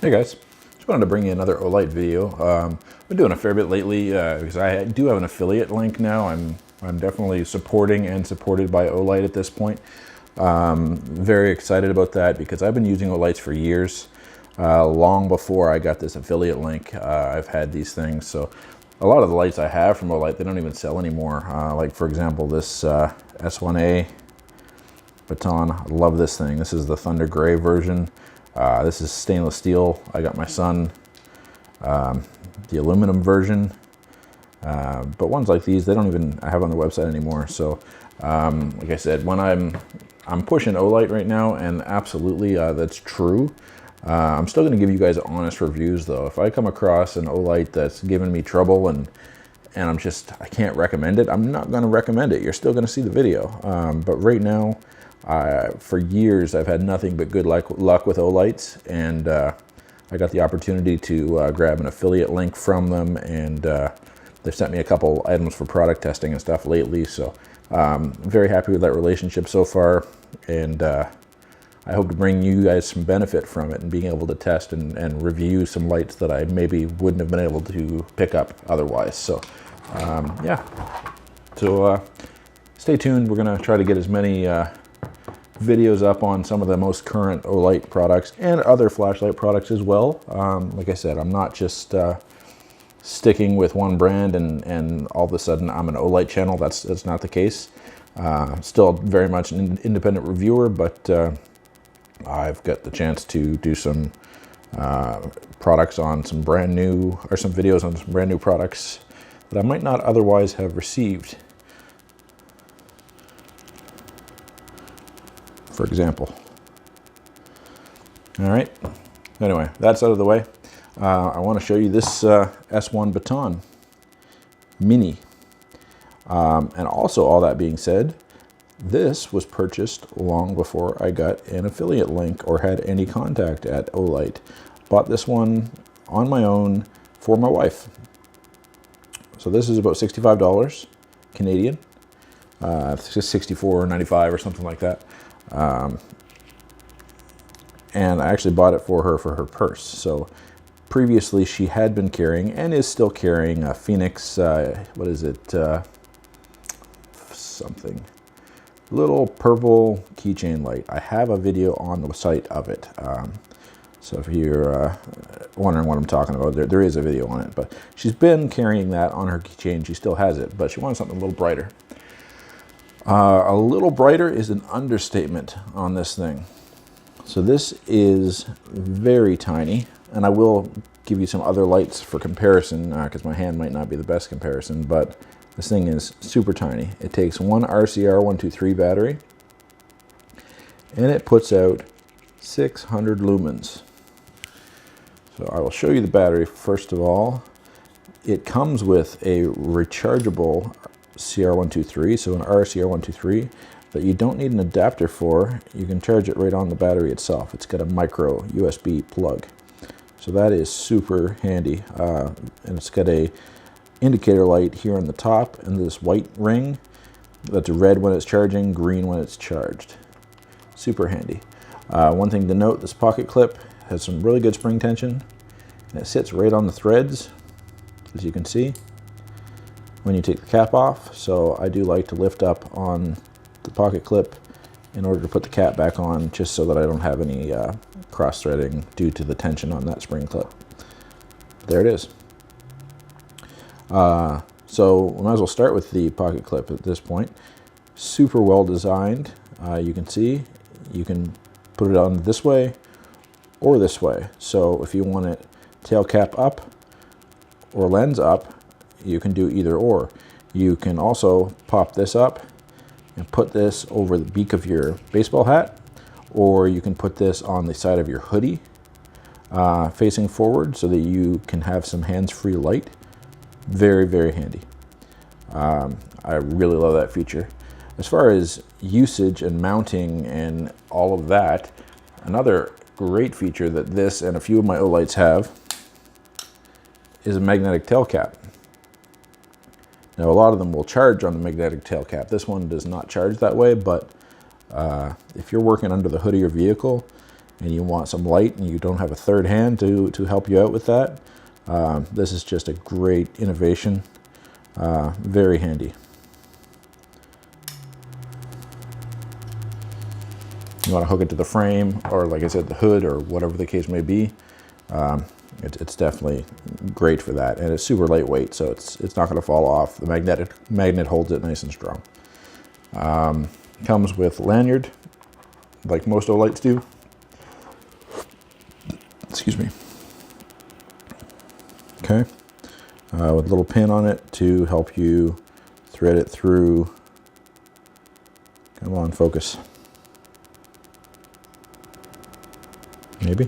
Hey guys, just wanted to bring you another Olight video. I've been doing a fair bit lately because I do have an affiliate link now. I'm definitely supporting and supported by Olight at this point. Very excited about that because I've been using Olights for years. Long before I got this affiliate link, I've had these things. So a lot of the lights I have from Olight, they don't even sell anymore. Like for example, this S1A Baton. I love this thing. This is the Thunder Gray version. This is stainless steel. I got my son the aluminum version, but ones like these, they don't even have on the website anymore. So like I said, when I'm pushing Olight right now, and absolutely that's true. I'm still going to give you guys honest reviews though. If I come across an Olight that's giving me trouble and I can't recommend it, I'm not going to recommend it. You're still going to see the video. But right now, for years, I've had nothing but good luck with Olights, and I got the opportunity to grab an affiliate link from them, and they've sent me a couple items for product testing and stuff lately. So very happy with that relationship so far, and I hope to bring you guys some benefit from it and being able to test and review some lights that I maybe wouldn't have been able to pick up otherwise. So yeah, so stay tuned. We're gonna try to get as many videos up on some of the most current Olight products and other flashlight products as well. Like I said, I'm not just sticking with one brand and all of a sudden I'm an Olight channel. That's not the case. Still very much an independent reviewer, but I've got the chance to do some products on some brand new, or some videos on some brand new products that I might not otherwise have received. For example. All right, anyway, that's out of the way. I want to show you this S1 Baton Mini. And also, all that being said, this was purchased long before I got an affiliate link or had any contact at Olight. Bought this one on my own for my wife. So this is about $65 Canadian. It's just $64.95 or something like that. And I actually bought it for her purse. So previously she had been carrying and is still carrying a Phoenix, what is it, something, little purple keychain light. I have a video on the site of it. So if you're wondering what I'm talking about, there is a video on it, but she's been carrying that on her keychain. She still has it, but she wants something a little brighter. A little brighter is an understatement on this thing. So this is very tiny, and I will give you some other lights for comparison because my hand might not be the best comparison, but this thing is super tiny. It takes one RCR123 battery, and it puts out 600 lumens. So I will show you the battery first of all. It comes with a rechargeable CR123, so an RCR123 that you don't need an adapter for. You can charge it right on the battery itself. It's got a micro USB plug, so that is super handy. And it's got a indicator light here on the top and this white ring that's red when it's charging, green when it's charged. Super handy. One thing to note, this pocket clip has some really good spring tension, and it sits right on the threads, as you can see, when you take the cap off. So I do like to lift up on the pocket clip in order to put the cap back on, just so that I don't have any cross threading due to the tension on that spring clip. There it is. So we might as well start with the pocket clip at this point. Super well designed. You can see you can put it on this way or this way. So if you want it tail cap up or lens up, you can do either or. You can also pop this up and put this over the beak of your baseball hat, or you can put this on the side of your hoodie facing forward so that you can have some hands-free light. Very, very handy. I really love that feature. As far as usage and mounting and all of that, another great feature that this and a few of my Olights have is a magnetic tail cap. Now, a lot of them will charge on the magnetic tail cap. This one does not charge that way, but if you're working under the hood of your vehicle and you want some light and you don't have a third hand to help you out with that, this is just a great innovation. Very handy. You want to hook it to the frame, or like I said, the hood, or whatever the case may be. It's definitely great for that, and it's super lightweight, so it's not going to fall off. The magnet holds it nice and strong. Comes with lanyard, like most Olights do. Excuse me. Okay, with a little pin on it to help you thread it through. Come on, focus. Maybe.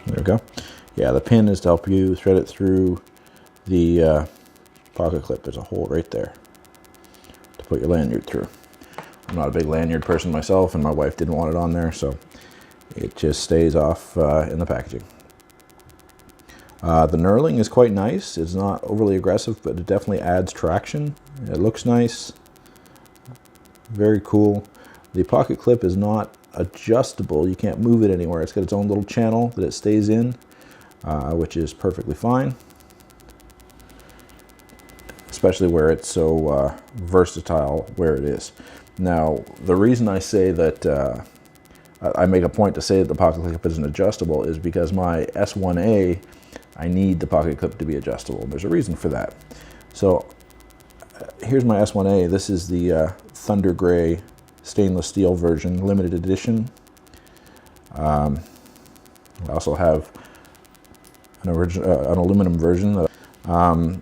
There we go. Yeah, the pin is to help you thread it through the pocket clip. There's a hole right there to put your lanyard through. I'm not a big lanyard person myself, and my wife didn't want it on there, so it just stays off in the packaging. The knurling is quite nice. It's not overly aggressive, but it definitely adds traction. It looks nice. Very cool. The pocket clip is not adjustable. You can't move it anywhere. It's got its own little channel that it stays in, which is perfectly fine, especially where it's so versatile where it is. Now, the reason I say that I make a point to say that the pocket clip isn't adjustable is because my S1A, I need the pocket clip to be adjustable. There's a reason for that. So here's my S1A. This is the Thunder Gray stainless steel version, limited edition. I also have an aluminum version. But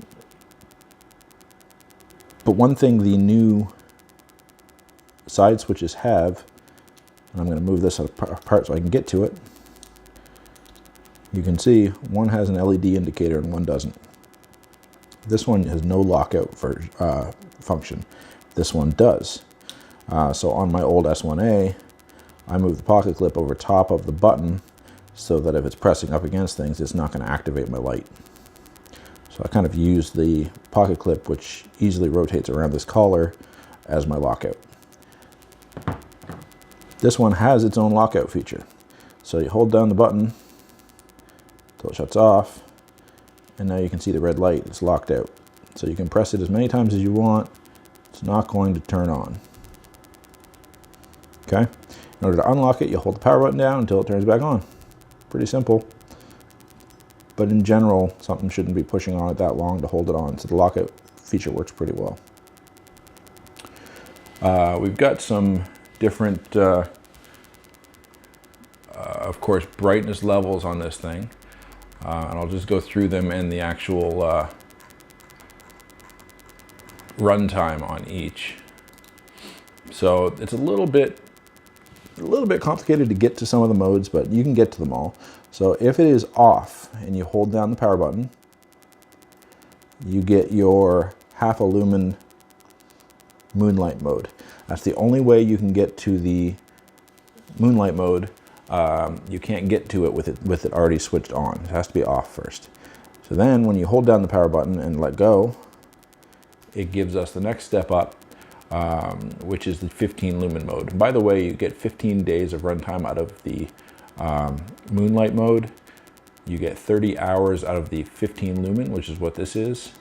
one thing the new side switches have, and I'm going to move this apart so I can get to it. You can see one has an LED indicator and one doesn't. This one has no lockout function. This one does. So on my old S1A, I move the pocket clip over top of the button so that if it's pressing up against things, it's not going to activate my light. So I kind of use the pocket clip, which easily rotates around this collar, as my lockout. This one has its own lockout feature. So you hold down the button until it shuts off, and now you can see the red light. It's locked out. So you can press it as many times as you want. It's not going to turn on. Okay? In order to unlock it, you hold the power button down until it turns back on. Pretty simple. But in general, something shouldn't be pushing on it that long to hold it on. So the lockout feature works pretty well. We've got some different, of course, brightness levels on this thing. And I'll just go through them and the actual runtime on each. So it's a little bit complicated to get to some of the modes, but you can get to them all. So if it is off and you hold down the power button, you get your half a lumen moonlight mode. That's the only way you can get to the moonlight mode. You can't get to it with it already switched on. It has to be off first. So then when you hold down the power button and let go, it gives us the next step up, which is the 15 lumen mode. And by the way, you get 15 days of runtime out of the moonlight mode. You get 30 hours out of the 15 lumen, which is what this is.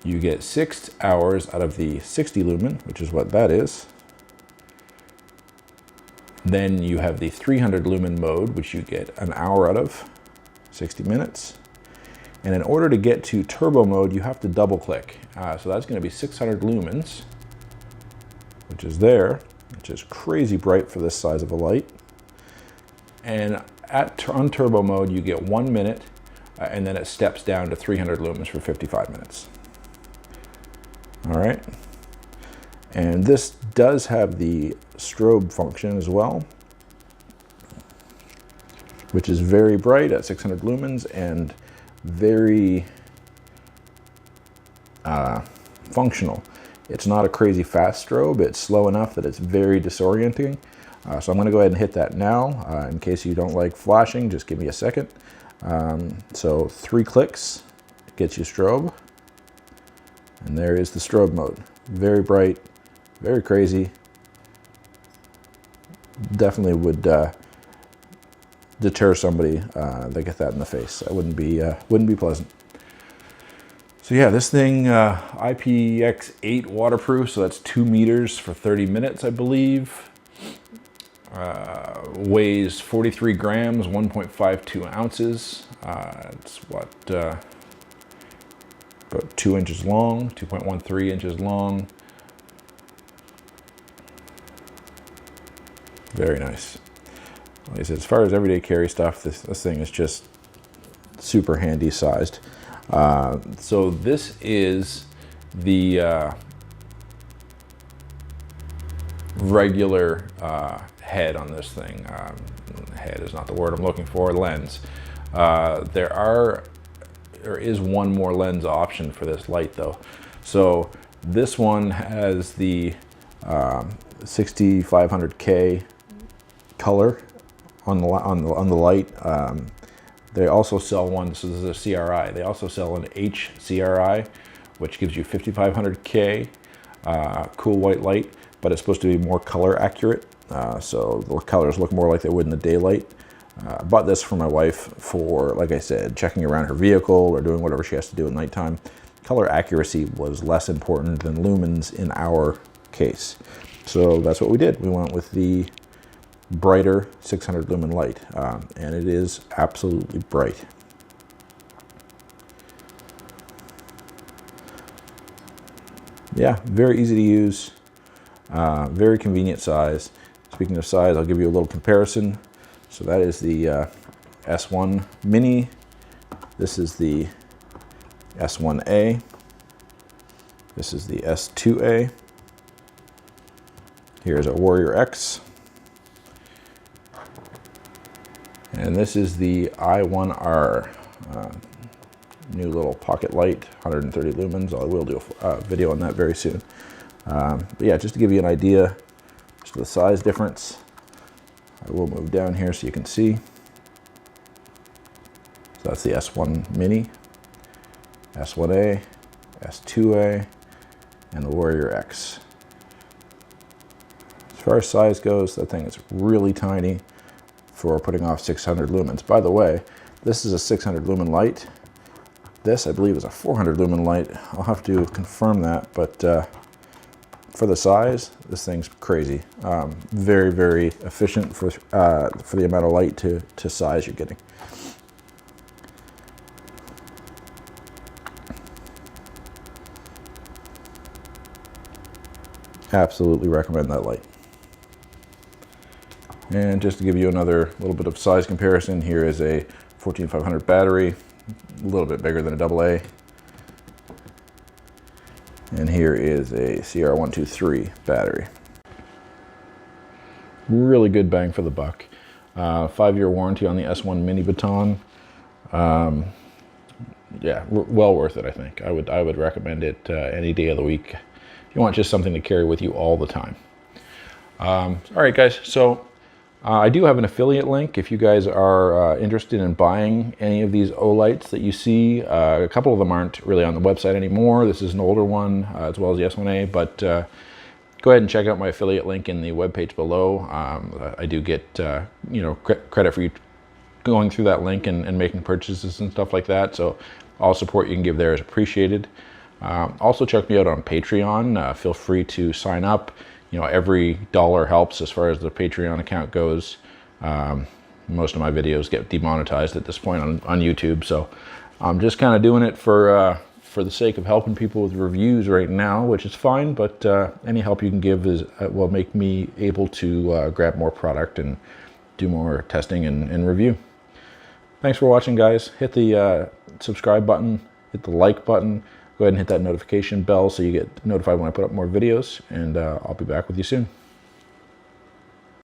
You get 6 hours out of the 60 lumen, which is what that is. Then you have the 300 lumen mode, which you get an hour out of, 60 minutes. And in order to get to turbo mode, you have to double click. So that's going to be 600 lumens, which is there, which is crazy bright for this size of a light. And on turbo mode, you get 1 minute, and then it steps down to 300 lumens for 55 minutes. All right. And this does have the strobe function as well, which is very bright at 600 lumens and very functional. It's not a crazy fast strobe. It's slow enough that it's very disorienting. So I'm going to go ahead and hit that now. In case you don't like flashing, just give me a second. So 3 clicks gets you strobe. And there is the strobe mode. Very bright, very crazy. definitely would deter somebody that get that in the face. That wouldn't be pleasant. So yeah, this thing IPX8 waterproof, so that's 2 meters for 30 minutes, I believe. Weighs 43 grams, 1.52 ounces. It's what, about 2 inches long, 2.13 inches long. Very nice. Like I said, as far as everyday carry stuff, this thing is just super handy sized. So this is the regular head on this thing. Head is not the word I'm looking for, lens. There is one more lens option for this light though. So this one has the 6500K color on the light. They also sell one, so this is a CRI. They also sell an HCRI, which gives you 5500K cool white light, but it's supposed to be more color accurate. So the colors look more like they would in the daylight. I bought this for my wife for, like I said, checking around her vehicle or doing whatever she has to do at nighttime. Color accuracy was less important than lumens in our case. So that's what we did. We went with the brighter 600 lumen light, and it is absolutely bright. Yeah, very easy to use, very convenient size. Speaking of size, I'll give you a little comparison. So that is the S1 Mini. This is the S1A. This is the S2A. Here's a Warrior X. And this is the I1R, new little pocket light, 130 lumens. I will do a video on that very soon. But yeah, just to give you an idea, just the size difference. I will move down here so you can see. So that's the S1 Mini, S1A, S2A, and the Warrior X. As far as size goes, that thing is really tiny for putting off 600 lumens. By the way, this is a 600 lumen light. This, I believe, is a 400 lumen light. I'll have to confirm that, but for the size, this thing's crazy. Very, very efficient for the amount of light to size you're getting. Absolutely recommend that light. And just to give you another little bit of size comparison, here is a 14500 battery, a little bit bigger than a AA. And here is a CR123 battery. Really good bang for the buck. 5-year warranty on the S1 Mini Baton. Yeah, well worth it, I think. I would recommend it any day of the week. You want just something to carry with you all the time. All right, guys, so I do have an affiliate link if you guys are interested in buying any of these Olights that you see. A couple of them aren't really on the website anymore. This is an older one, as well as the S1A, but go ahead and check out my affiliate link in the webpage below. I do get credit for you going through that link and making purchases and stuff like that, so all support you can give there is appreciated. Also check me out on Patreon. Feel free to sign up. You know, every dollar helps as far as the Patreon account goes. Most of my videos get demonetized at this point on YouTube, so I'm just kind of doing it for the sake of helping people with reviews right now, which is fine, but any help you can give will make me able to grab more product and do more testing and review. Thanks for watching, guys. Hit the subscribe button, hit the like button. Go ahead and hit that notification bell so you get notified when I put up more videos, and I'll be back with you soon.